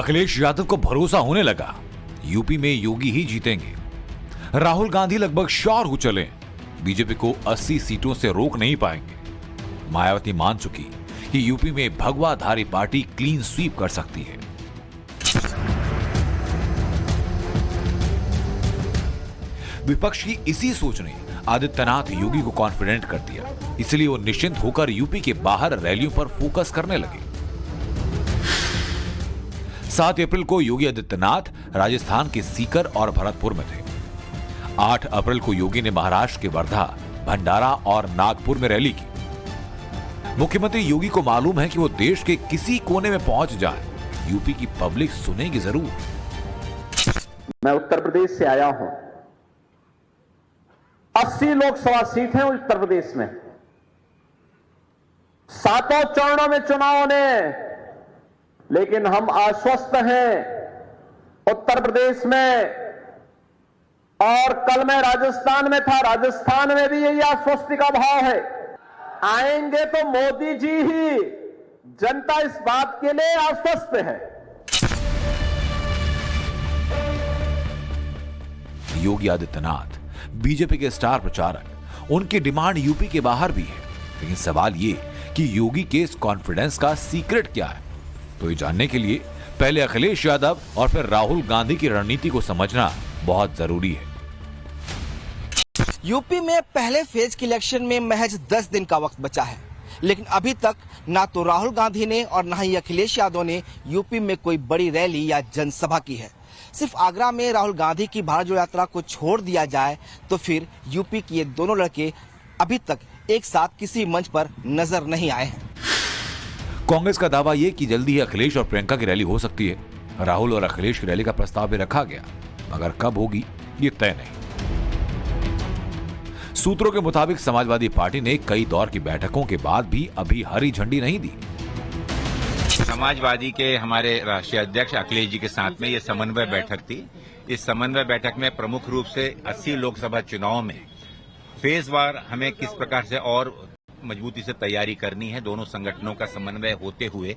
अखिलेश यादव को भरोसा होने लगा यूपी में योगी ही जीतेंगे। राहुल गांधी लगभग श्योर हो चले बीजेपी को 80 सीटों से रोक नहीं पाएंगे। मायावती मान चुकी कि यूपी में भगवाधारी पार्टी क्लीन स्वीप कर सकती है। विपक्ष की इसी सोच ने आदित्यनाथ योगी को कॉन्फिडेंट कर दिया, इसलिए वो निश्चिंत होकर यूपी के बाहर रैलियों पर फोकस करने लगे। 7 अप्रैल को योगी आदित्यनाथ राजस्थान के सीकर और भरतपुर में थे। 8 अप्रैल को योगी ने महाराष्ट्र के वर्धा, भंडारा और नागपुर में रैली की। मुख्यमंत्री योगी को मालूम है कि वो देश के किसी कोने में पहुंच जाए, यूपी की पब्लिक सुनेगी जरूर। मैं उत्तर प्रदेश से आया हूं। 80 लोकसभा सीट हैं उत्तर प्रदेश में। 7 चरणों में चुनाव होने, लेकिन हम आश्वस्त हैं उत्तर प्रदेश में। और कल मैं राजस्थान में था, राजस्थान में भी यही आश्वस्ति का भाव है। आएंगे तो मोदी जी ही। जनता इस बात के लिए आश्वस्त है। योगी आदित्यनाथ बीजेपी के स्टार प्रचारक, उनकी डिमांड यूपी के बाहर भी है। लेकिन सवाल ये कि योगी के इस कॉन्फिडेंस का सीक्रेट क्या है, तो ये जानने के लिए पहले अखिलेश यादव और फिर राहुल गांधी की रणनीति को समझना बहुत जरूरी है। यूपी में पहले फेज के इलेक्शन में महज 10 दिन का वक्त बचा है, लेकिन अभी तक ना तो राहुल गांधी ने और ना ही अखिलेश यादव ने यूपी में कोई बड़ी रैली या जनसभा की है। सिर्फ आगरा में राहुल गांधी की भारत जोड़ो यात्रा को छोड़ दिया जाए तो फिर यूपी के ये दोनों लड़के अभी तक एक साथ किसी मंच पर नजर नहीं आए हैं। कांग्रेस का दावा यह कि जल्दी ही अखिलेश और प्रियंका की रैली हो सकती है। राहुल और अखिलेश की रैली का प्रस्ताव भी रखा गया, मगर कब होगी ये तय नहीं। सूत्रों के मुताबिक समाजवादी पार्टी ने कई दौर की बैठकों के बाद भी अभी हरी झंडी नहीं दी। समाजवादी के हमारे राष्ट्रीय अध्यक्ष अखिलेश जी के साथ में ये समन्वय बैठक थी। इस समन्वय बैठक में प्रमुख रूप से 80 लोकसभा चुनाव में फेजवार हमें किस प्रकार से और मजबूती से तैयारी करनी है, दोनों संगठनों का समन्वय होते हुए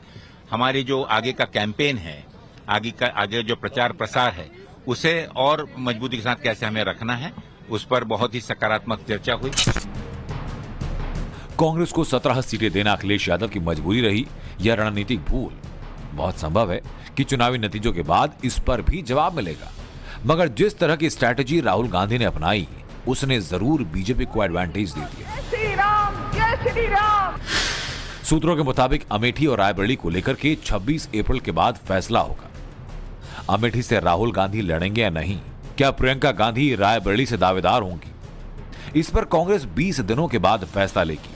हमारी जो आगे का कैंपेन है, आगे जो प्रचार प्रसार है, उसे और मजबूती के साथ कैसे हमें रखना है, उस पर बहुत ही सकारात्मक चर्चा हुई। कांग्रेस को 17 सीटें देना अखिलेश यादव की मजबूरी रही या रणनीतिक भूल? बहुत संभव है कि चुनावी नतीजों के बाद इस पर भी जवाब मिलेगा, मगर जिस तरह की स्ट्रैटेजी राहुल गांधी ने अपनाई, उसने जरूर बीजेपी को एडवांटेज दे दिया। सूत्रों के मुताबिक अमेठी और रायबरेली को लेकर के 26 अप्रैल के बाद फैसला होगा। अमेठी से राहुल गांधी लड़ेंगे या नहीं, क्या प्रियंका गांधी रायबरेली से दावेदार होंगी, इस पर कांग्रेस 20 दिनों के बाद फैसला लेगी।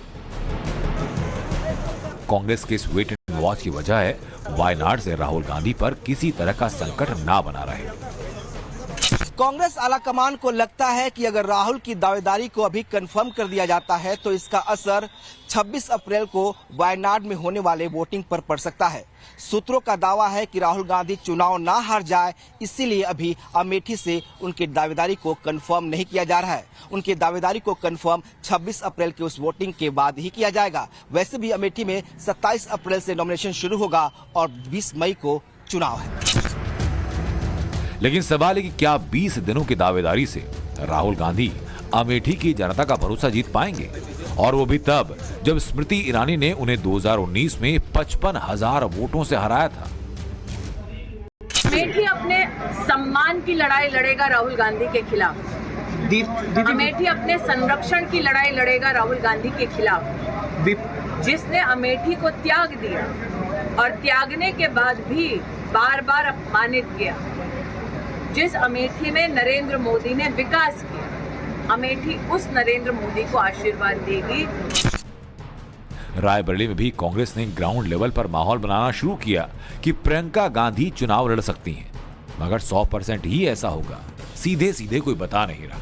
कांग्रेस के इस वेट एंड वॉच की वजह है वायनाड से राहुल गांधी पर किसी तरह का संकट ना बना रहे। कांग्रेस आलाकमान को लगता है कि अगर राहुल की दावेदारी को अभी कंफर्म कर दिया जाता है तो इसका असर 26 अप्रैल को वायनाड में होने वाले वोटिंग पर पड़ सकता है। सूत्रों का दावा है कि राहुल गांधी चुनाव ना हार जाए, इसीलिए अभी अमेठी से उनकी दावेदारी को कंफर्म नहीं किया जा रहा है। उनकी दावेदारी को कंफर्म 26 अप्रैल के उस वोटिंग के बाद ही किया जाएगा। वैसे भी अमेठी में 27 अप्रैल से नॉमिनेशन शुरू होगा और 20 मई को चुनाव है। लेकिन सवाल है कि क्या 20 दिनों की दावेदारी से राहुल गांधी अमेठी की जनता का भरोसा जीत पाएंगे, और वो भी तब जब स्मृति ईरानी ने उन्हें 2019 में 55,000 वोटों से हराया था। अमेठी अपने सम्मान की लड़ाई लड़ेगा राहुल गांधी के खिलाफ। अमेठी अपने संरक्षण की लड़ाई लड़ेगा राहुल गांधी के खिलाफ। जिसने अमेठी को त्याग दिया और त्यागने के बाद भी बार बार अपमानित किया, जिस अमेठी में नरेंद्र मोदी ने विकास किया, अमेठी उस नरेंद्र मोदी को आशीर्वाद देगी। रायबरेली में भी कांग्रेस ने ग्राउंड लेवल पर माहौल बनाना शुरू किया कि प्रियंका गांधी चुनाव लड़ सकती हैं, मगर 100% ही ऐसा होगा, सीधे सीधे कोई बता नहीं रहा।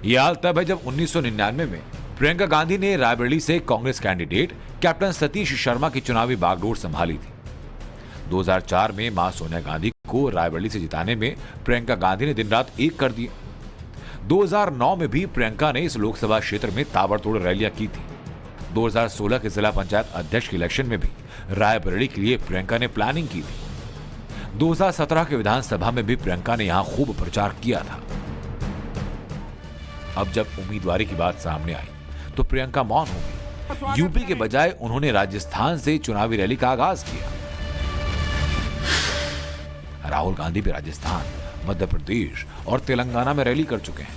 यह हाल तब है जब 1999 में प्रियंका गांधी ने रायबरेली से कांग्रेस कैंडिडेट कैप्टन सतीश शर्मा की चुनावी बागडोर संभाली थी। 2004 में मां सोनिया गांधी को रायबरेली से जिताने में प्रियंका गांधी ने दिन रात एक कर दिया। 2009 में भी प्रियंका ने इस लोकसभा क्षेत्र में ताबड़तोड़ रैलियां की थी। 2016 के जिला पंचायत अध्यक्ष के इलेक्शन में भी रायबरेली के लिए प्रियंका ने प्लानिंग की थी। 2017 के विधानसभा में भी प्रियंका ने यहां खूब प्रचार किया था। अब जब उम्मीदवारी की बात सामने आई तो प्रियंका मौन हो गई। यूपी के बजाय उन्होंने राजस्थान से चुनावी रैली का आगाज किया। राहुल गांधी भी राजस्थान, मध्य प्रदेश और तेलंगाना में रैली कर चुके हैं,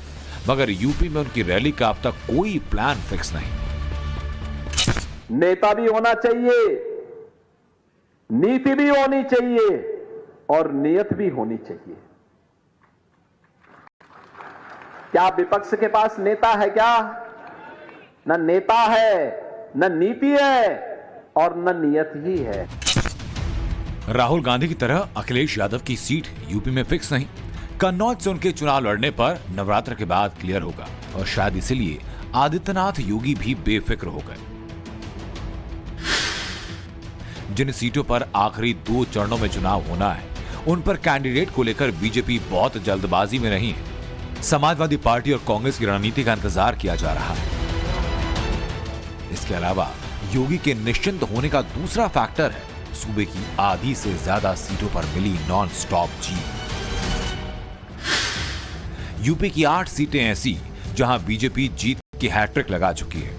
मगर यूपी में उनकी रैली का अब तक कोई प्लान फिक्स नहीं। नेता भी होना चाहिए, नीति भी होनी चाहिए और नियत भी होनी चाहिए। क्या विपक्ष के पास नेता है? क्या न नेता है, न नीति है और न नियत ही है। राहुल गांधी की तरह अखिलेश यादव की सीट यूपी में फिक्स नहीं। कन्नौज से उनके चुनाव लड़ने पर नवरात्र के बाद क्लियर होगा और शायद इसीलिए आदित्यनाथ योगी भी बेफिक्र हो गए। जिन सीटों पर आखिरी 2 चरणों में चुनाव होना है, उन पर कैंडिडेट को लेकर बीजेपी बहुत जल्दबाजी में नहीं है। समाजवादी पार्टी और कांग्रेस की रणनीति का इंतजार किया जा रहा है। इसके अलावा योगी के निश्चिंत होने का दूसरा फैक्टर है सूबे की आधी से ज्यादा सीटों पर मिली नॉन स्टॉप जीत। यूपी की 8 सीटें ऐसी जहां बीजेपी जीत की हैट्रिक लगा चुकी है,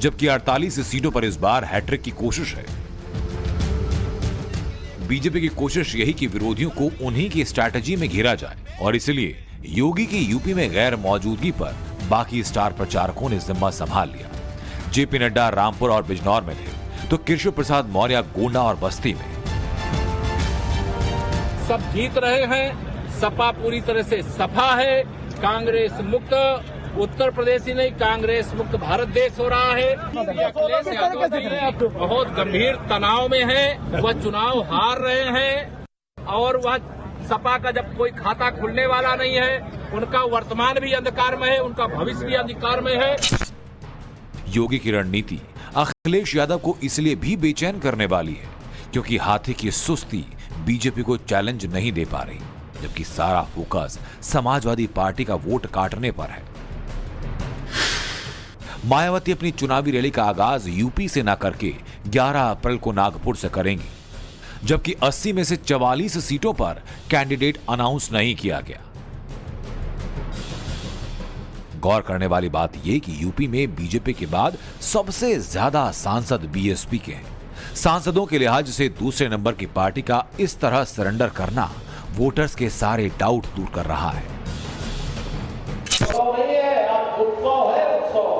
जबकि 48 सीटों पर इस बार हैट्रिक की कोशिश है। बीजेपी की कोशिश यही कि विरोधियों को उन्हीं की स्ट्रैटेजी में घेरा जाए और इसलिए योगी की यूपी में गैर मौजूदगी पर बाकी स्टार प्रचारकों ने जिम्मा संभाल लिया। जेपी नड्डा रामपुर और बिजनौर में थे, तो केशव प्रसाद मौर्य गोंडा और बस्ती में। सब जीत रहे हैं, सपा पूरी तरह से सफा है, कांग्रेस मुक्त उत्तर प्रदेश ही नहीं, कांग्रेस मुक्त भारत देश हो रहा है। अखिलेश यादव जी बहुत गंभीर तनाव में है, वह चुनाव हार रहे हैं और वह सपा का जब कोई खाता खुलने वाला नहीं है, उनका वर्तमान भी अंधकार में है, उनका भविष्य भी अंधकार में है। योगी की रणनीति अखिलेश यादव को इसलिए भी बेचैन करने वाली है क्योंकि हाथी की सुस्ती बीजेपी को चैलेंज नहीं दे पा रही, जबकि सारा फोकस समाजवादी पार्टी का वोट काटने पर है। मायावती अपनी चुनावी रैली का आगाज यूपी से न करके 11 अप्रैल को नागपुर से करेंगी, जबकि 80 में से 44 सीटों पर कैंडिडेट अनाउंस नहीं किया गया। गौर करने वाली बात यह कि यूपी में बीजेपी के बाद सबसे ज्यादा सांसद बीएसपी के हैं। सांसदों के लिहाज से दूसरे नंबर की पार्टी का इस तरह सरेंडर करना वोटर्स के सारे डाउट दूर कर रहा है। उत्सव है, उत्सव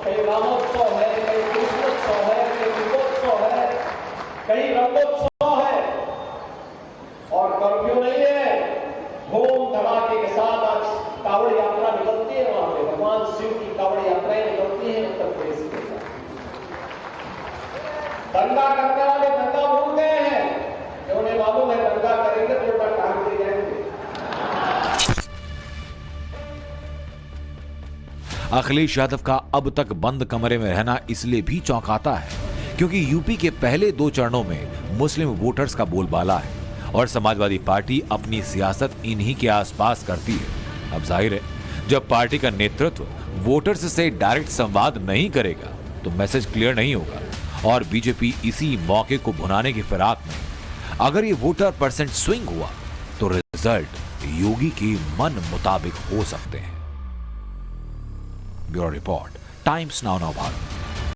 कहीं रामोत्सव है, कहीं कृष्णोत्सव है, कहीं दीपोत्सव है, कहीं रंगोत्सव है और कर्फ्यू नहीं है। धूम धमाके के साथ आज कावड़ यात्रा निकलती है, वहां पे भगवान शिव की कावड़ यात्राएं निकलती है उत्तर प्रदेश के साथ। दंगा करने वाले दंगा भूल गए हैं कि उन्हें मालूम है दंगा करेंगे तो उल्टा टांग दे जाएंगे। अखिलेश यादव का अब तक बंद कमरे में रहना इसलिए भी चौंकाता है क्योंकि यूपी के पहले 2 चरणों में मुस्लिम वोटर्स का बोलबाला है और समाजवादी पार्टी अपनी सियासत इन्हीं के आसपास करती है। अब जाहिर है जब पार्टी का नेतृत्व वोटर्स से डायरेक्ट संवाद नहीं करेगा तो मैसेज क्लियर नहीं होगा और बीजेपी इसी मौके को भुनाने की फिराक में। अगर ये वोटर परसेंट स्विंग हुआ तो रिजल्ट योगी के मन मुताबिक हो सकते हैं। Bureau report, times now Bharat.